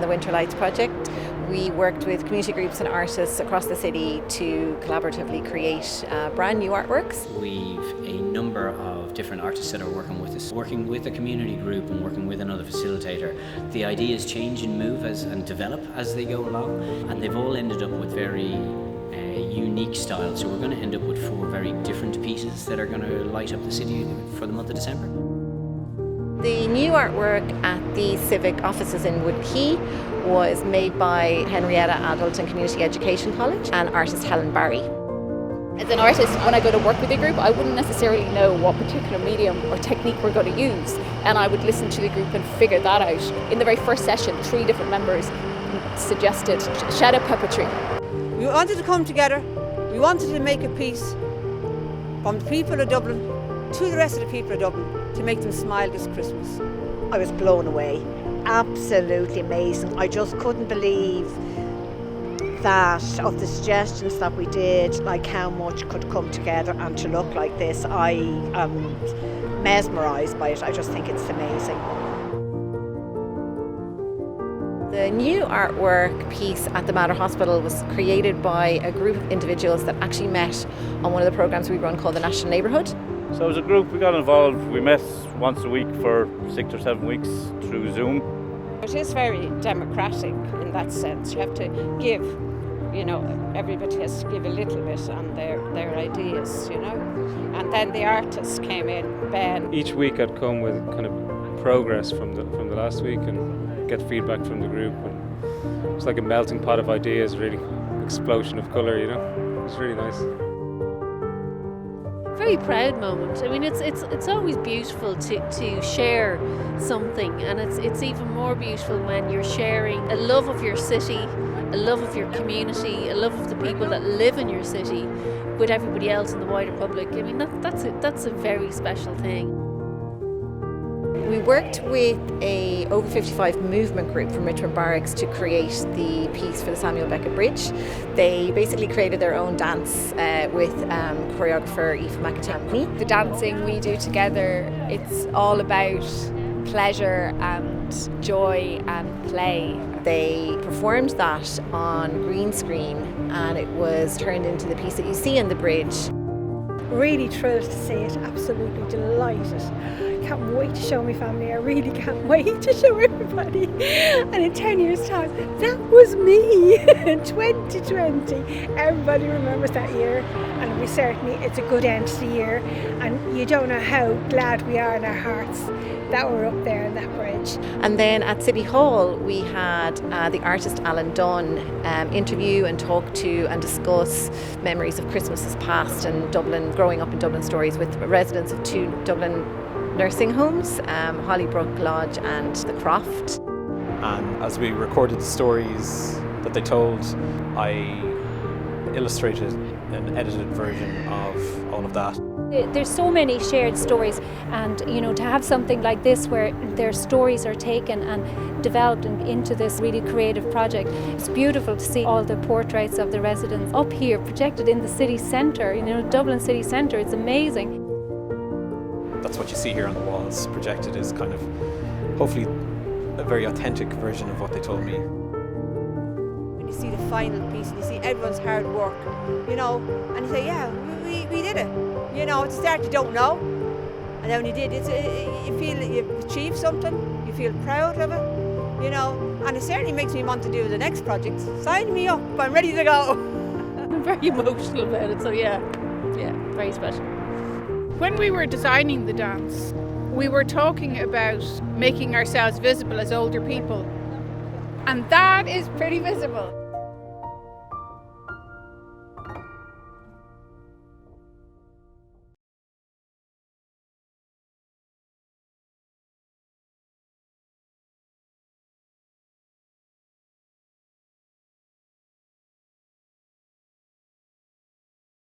the Winter Lights project. We worked with community groups and artists across the city to collaboratively create brand new artworks. We've a number of different artists that are working with us, working with a community group and working with another facilitator. The ideas change and move and develop as they go along, and they've all ended up with very unique styles. So we're going to end up with 4 very different pieces that are going to light up the city for the month of December. The new artwork at the Civic offices in Wood Quay was made by Henrietta Adult and Community Education College and artist Helen Barry. As an artist, when I go to work with a group, I wouldn't necessarily know what particular medium or technique we're going to use, and I would listen to the group and figure that out. In the very first session, 3 different members suggested shadow puppetry. We wanted to come together, we wanted to make a piece from the people of Dublin to the rest of the people of Dublin to make them smile this Christmas. I was blown away, absolutely amazing. I just couldn't believe that of the suggestions that we did, like how much could come together and to look like this. I am mesmerised by it. I just think it's amazing. The new artwork piece at the Mater Hospital was created by a group of individuals that actually met on one of the programmes we run called the National Neighbourhood. So as a group we got involved, we met once a week for 6 or 7 weeks through Zoom. It is very democratic in that sense. You have to give, everybody has to give a little bit on their ideas, And then the artists came in, Ben. Each week I'd come with kind of progress from the last week and get feedback from the group, and it was like a melting pot of ideas, really explosion of colour, It was really nice. Very proud moment. I mean, it's always beautiful to share something, and it's even more beautiful when you're sharing a love of your city, a love of your community, a love of the people that live in your city with everybody else in the wider public. I mean, that's a very special thing. We worked with a over 55 movement group from Richmond Barracks to create the piece for the Samuel Beckett Bridge. They basically created their own dance with choreographer Aoife McAtamney. The dancing we do together, it's all about pleasure and joy and play. They performed that on green screen, and it was turned into the piece that you see in the bridge. Really thrilled to see it, absolutely delighted. Can't wait to show my family. I really can't wait to show everybody. And in 10 years' time, that was me in 2020. Everybody remembers that year, and it's a good end to the year. And you don't know how glad we are in our hearts that we're up there on that bridge. And then at City Hall, we had the artist Alan Dunne interview and talk to and discuss memories of Christmases past and Dublin, growing up in Dublin stories with residents of 2 Dublin nursing homes, Hollybrook Lodge and the Croft. And as we recorded the stories that they told, I illustrated an edited version of all of that. There's so many shared stories, and to have something like this where their stories are taken and developed into this really creative project, it's beautiful to see all the portraits of the residents up here projected in the city centre, Dublin city centre. It's amazing. That's what you see here on the walls projected is kind of hopefully a very authentic version of what they told me. When you see the final piece and you see everyone's hard work, and you say, yeah, we did it. At the start you don't know, and then when you did, you feel that you've achieved something, you feel proud of it, and it certainly makes me want to do the next project. Sign me up, I'm ready to go. I'm very emotional about it, so yeah, very special. When we were designing the dance, we were talking about making ourselves visible as older people, and that is pretty visible.